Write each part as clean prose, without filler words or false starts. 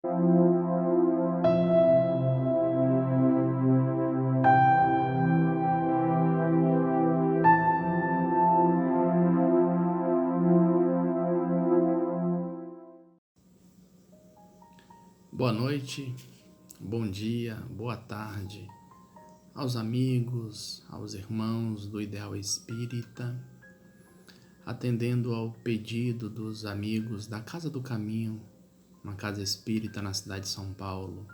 Boa noite, bom dia, boa tarde aos amigos, aos irmãos do Ideal Espírita, atendendo ao pedido dos amigos da Casa do Caminho, uma casa espírita na cidade de São Paulo,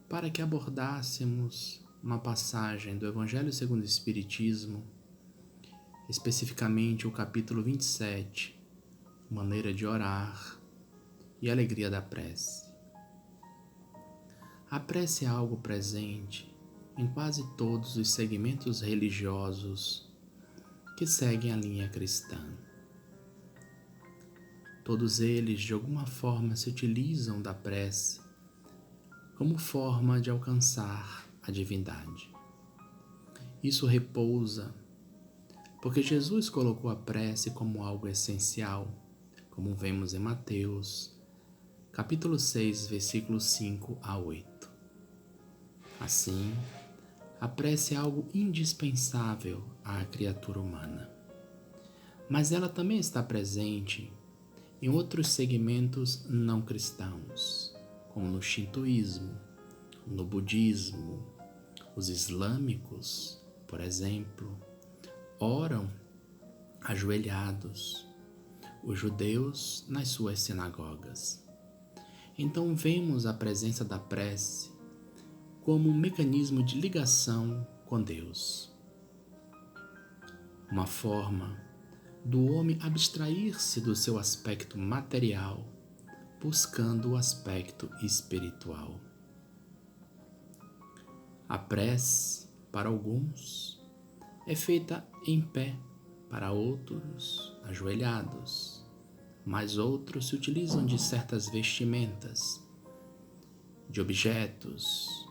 para que abordássemos uma passagem do Evangelho segundo o Espiritismo, especificamente o capítulo 27, Maneira de Orar e Alegria da Prece. A prece é algo presente em quase todos os segmentos religiosos que seguem a linha cristã. Todos eles, de alguma forma, se utilizam da prece como forma de alcançar a divindade. Isso repousa porque Jesus colocou a prece como algo essencial, como vemos em Mateus, capítulo 6, versículos 5 a 8. Assim, a prece é algo indispensável à criatura humana. Mas ela também está presente em outros segmentos não cristãos, como no shintoísmo, no budismo. Os islâmicos, por exemplo, oram ajoelhados, os judeus nas suas sinagogas. Então vemos a presença da prece como um mecanismo de ligação com Deus. Uma forma do homem abstrair-se do seu aspecto material, buscando o aspecto espiritual. A prece, para alguns, é feita em pé, para outros, ajoelhados, mas outros se utilizam de certas vestimentas, de objetos.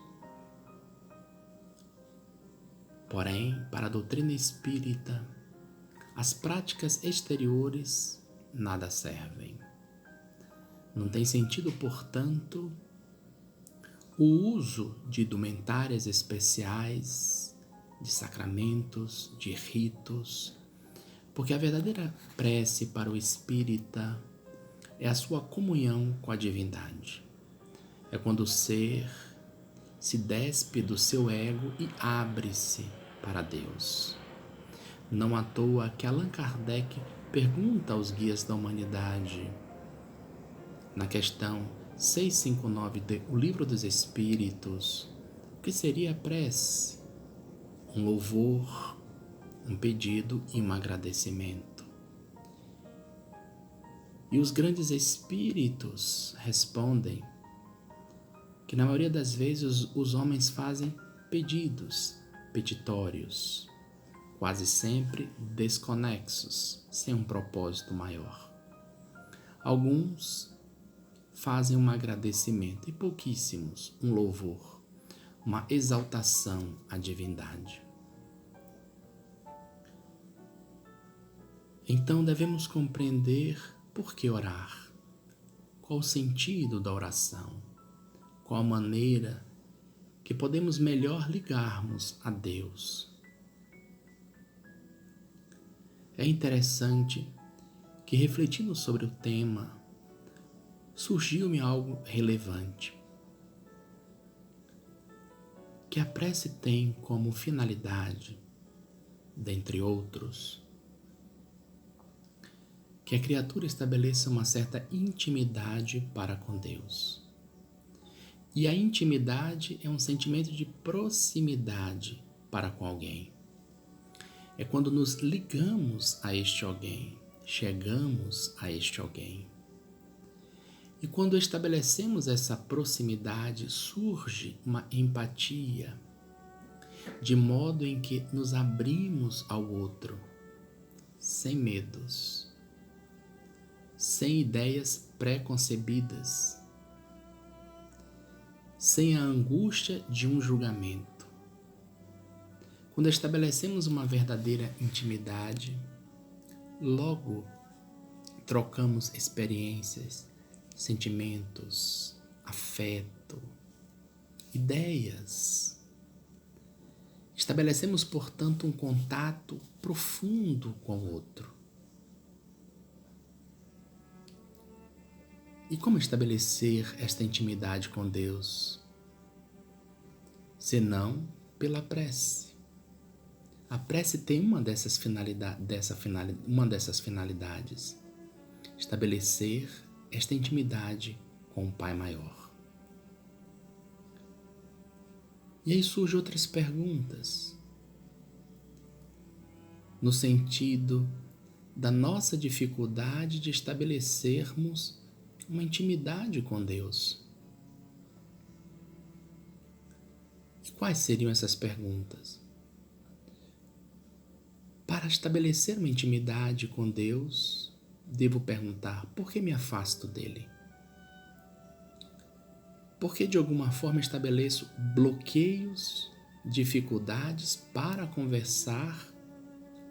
Porém, para a doutrina espírita, as práticas exteriores nada servem. Não tem sentido, portanto, o uso de indumentárias especiais, de sacramentos, de ritos, porque a verdadeira prece para o espírita é a sua comunhão com a divindade. É quando o ser se despe do seu ego e abre-se para Deus. Não à toa que Allan Kardec pergunta aos guias da humanidade, na questão 659 de O Livro dos Espíritos, o que seria a prece? Um louvor, um pedido e um agradecimento. E os grandes espíritos respondem que na maioria das vezes os homens fazem pedidos, petitórios, quase sempre desconexos, sem um propósito maior. Alguns fazem um agradecimento e pouquíssimos um louvor, uma exaltação à divindade. Então devemos compreender por que orar, qual o sentido da oração, qual a maneira que podemos melhor ligarmos a Deus. É interessante que, refletindo sobre o tema, surgiu-me algo relevante, que a prece tem como finalidade, dentre outros, que a criatura estabeleça uma certa intimidade para com Deus. E a intimidade é um sentimento de proximidade para com alguém. É quando nos ligamos a este alguém, chegamos a este alguém. E quando estabelecemos essa proximidade, surge uma empatia, de modo em que nos abrimos ao outro, sem medos, sem ideias pré-concebidas, sem a angústia de um julgamento. Quando estabelecemos uma verdadeira intimidade, logo trocamos experiências, sentimentos, afeto, ideias. Estabelecemos, portanto, um contato profundo com o outro. E como estabelecer esta intimidade com Deus? Senão pela prece. A prece tem uma dessas finalidades: estabelecer esta intimidade com o Pai Maior. E aí surgem outras perguntas, no sentido da nossa dificuldade de estabelecermos uma intimidade com Deus. E quais seriam essas perguntas? Para estabelecer uma intimidade com Deus, devo perguntar: por que me afasto dele? Por que de alguma forma estabeleço bloqueios, dificuldades para conversar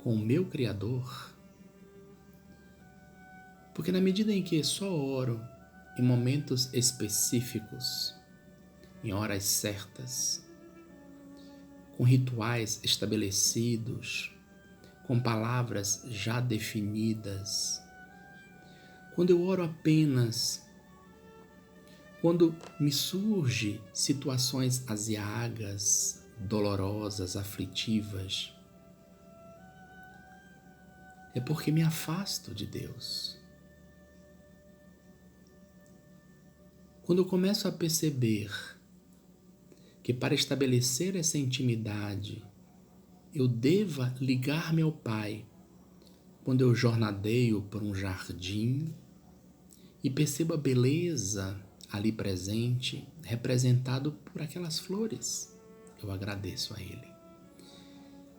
com o meu Criador? Porque na medida em que só oro em momentos específicos, em horas certas, com rituais estabelecidos, com palavras já definidas, quando eu oro apenas quando me surgem situações aziagas, dolorosas, aflitivas, é porque me afasto de Deus. Quando eu começo a perceber que para estabelecer essa intimidade eu deva ligar-me ao Pai, quando eu jornadeio por um jardim e percebo a beleza ali presente, representado por aquelas flores, eu agradeço a Ele,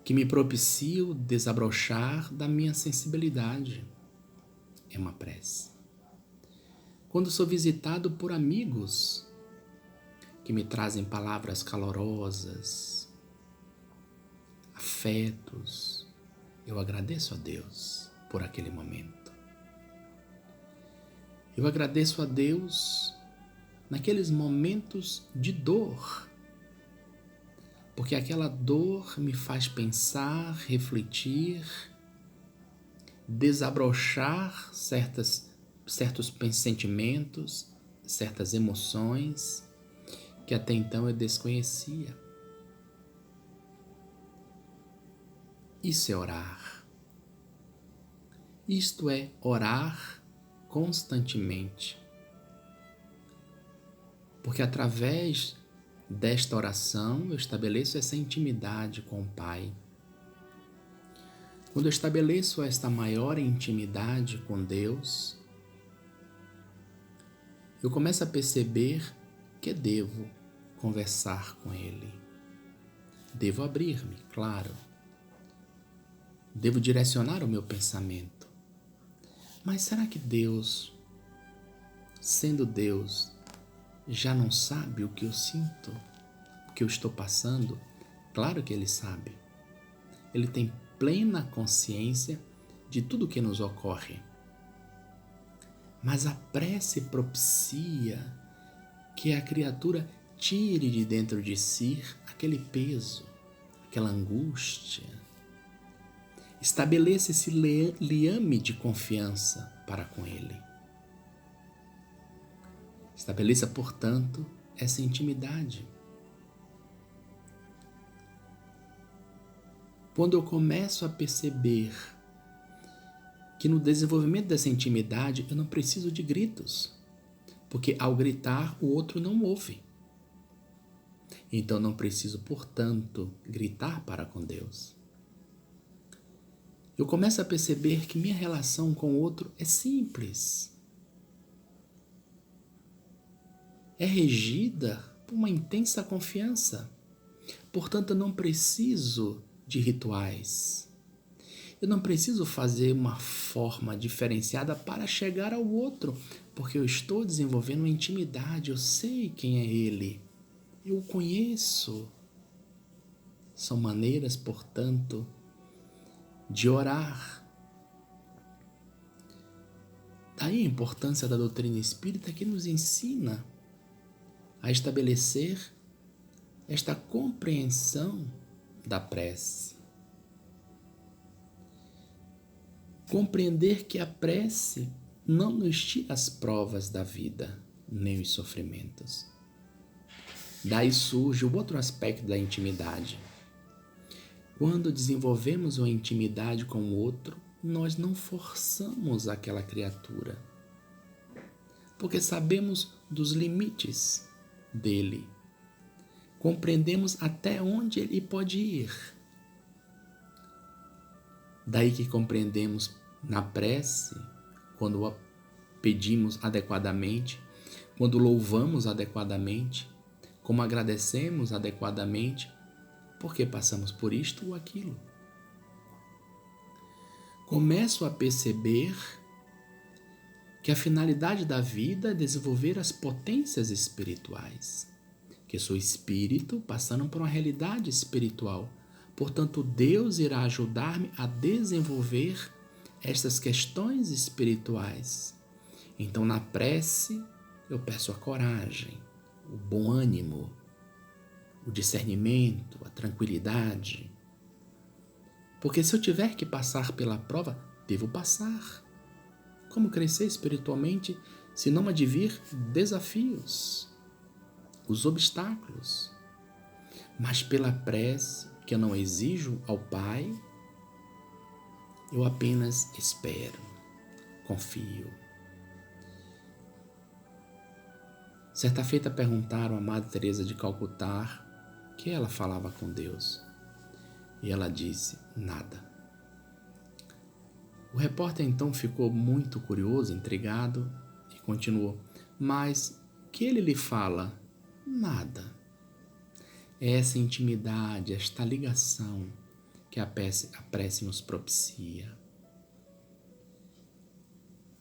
que me propicia o desabrochar da minha sensibilidade. É uma prece. Quando sou visitado por amigos que me trazem palavras calorosas, afetos, eu agradeço a Deus por aquele momento. Eu agradeço a Deus naqueles momentos de dor, porque aquela dor me faz pensar, refletir, desabrochar certos sentimentos, certas emoções que até então eu desconhecia. Isso é orar. Isto é orar constantemente. Porque através desta oração eu estabeleço essa intimidade com o Pai. Quando eu estabeleço esta maior intimidade com Deus, eu começo a perceber que devo conversar com Ele. Devo abrir-me, claro. Devo direcionar o meu pensamento. Mas será que Deus, sendo Deus, já não sabe o que eu sinto, o que eu estou passando? Claro que Ele sabe. Ele tem plena consciência de tudo o que nos ocorre. Mas a prece propicia que a criatura tire de dentro de si aquele peso, aquela angústia. Estabeleça esse liame de confiança para com Ele. Estabeleça, portanto, essa intimidade. Quando eu começo a perceber que no desenvolvimento dessa intimidade eu não preciso de gritos, porque ao gritar o outro não ouve. Então não preciso, portanto, gritar para com Deus. Eu começo a perceber que minha relação com o outro é simples. É regida por uma intensa confiança. Portanto, eu não preciso de rituais. Eu não preciso fazer uma forma diferenciada para chegar ao outro, porque eu estou desenvolvendo uma intimidade, eu sei quem é ele, eu o conheço. São maneiras, portanto, de orar. aí a importância da doutrina espírita que nos ensina a estabelecer esta compreensão da prece. Compreender que a prece não nos tira as provas da vida, nem os sofrimentos. Daí surge o outro aspecto da intimidade. Quando desenvolvemos uma intimidade com o outro, nós não forçamos aquela criatura, porque sabemos dos limites dele. Compreendemos até onde ele pode ir. Daí que compreendemos na prece, quando a pedimos adequadamente, quando louvamos adequadamente, como agradecemos adequadamente, porque passamos por isto ou aquilo. Começo a perceber que a finalidade da vida é desenvolver as potências espirituais, que sou espírito passando por uma realidade espiritual. Portanto, Deus irá ajudar-me a desenvolver estas questões espirituais. Então, na prece, eu peço a coragem, o bom ânimo, o discernimento, a tranquilidade. Porque se eu tiver que passar pela prova, devo passar. Como crescer espiritualmente se não advir desafios, os obstáculos? Mas pela prece, que eu não exijo ao Pai, eu apenas espero, confio. Certa feita perguntaram a Madre Teresa de Calcutá que ela falava com Deus. E ela disse, nada. O repórter então ficou muito curioso, intrigado e continuou, mas que ele lhe fala? Nada. É essa intimidade, esta ligação que a prece nos propicia.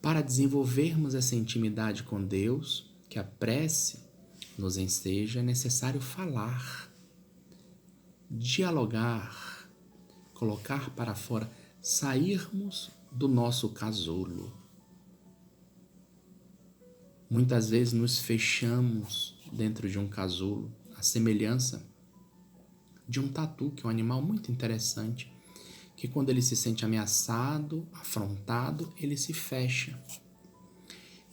Para desenvolvermos essa intimidade com Deus, que a prece nos enseja, é necessário falar, dialogar, colocar para fora, sairmos do nosso casulo. Muitas vezes nos fechamos dentro de um casulo, a semelhança de um tatu, que é um animal muito interessante, que quando ele se sente ameaçado, afrontado, ele se fecha.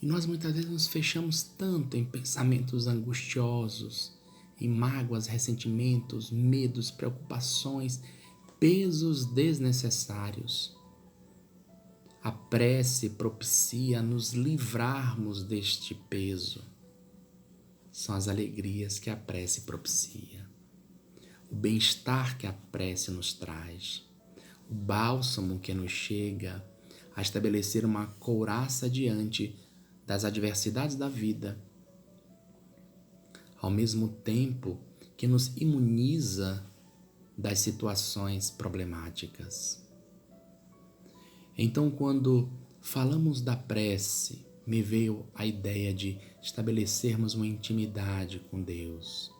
E nós muitas vezes nos fechamos tanto em pensamentos angustiosos, em mágoas, ressentimentos, medos, preocupações, pesos desnecessários. A prece propicia nos livrarmos deste peso. São as alegrias que a prece propicia, o bem-estar que a prece nos traz, o bálsamo que nos chega a estabelecer uma couraça diante das adversidades da vida, ao mesmo tempo que nos imuniza das situações problemáticas. Então, quando falamos da prece, me veio a ideia de estabelecermos uma intimidade com Deus,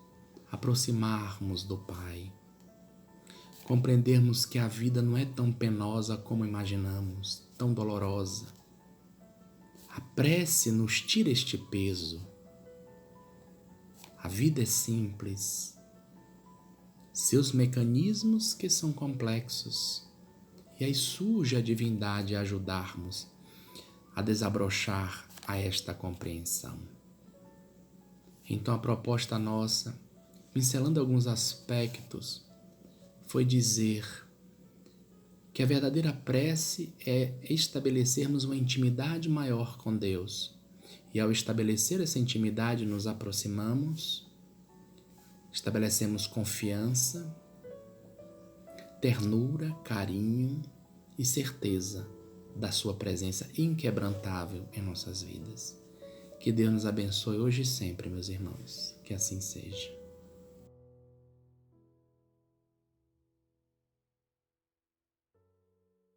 aproximarmos do Pai, compreendermos que a vida não é tão penosa como imaginamos, tão dolorosa. A prece nos tira este peso. A vida é simples, seus mecanismos que são complexos, e aí surge a divindade a ajudar-nos a desabrochar a esta compreensão. Então a proposta nossa, pincelando alguns aspectos, foi dizer que a verdadeira prece é estabelecermos uma intimidade maior com Deus. E ao estabelecer essa intimidade, nos aproximamos, estabelecemos confiança, ternura, carinho e certeza da sua presença inquebrantável em nossas vidas. Que Deus nos abençoe hoje e sempre, meus irmãos. Que assim seja.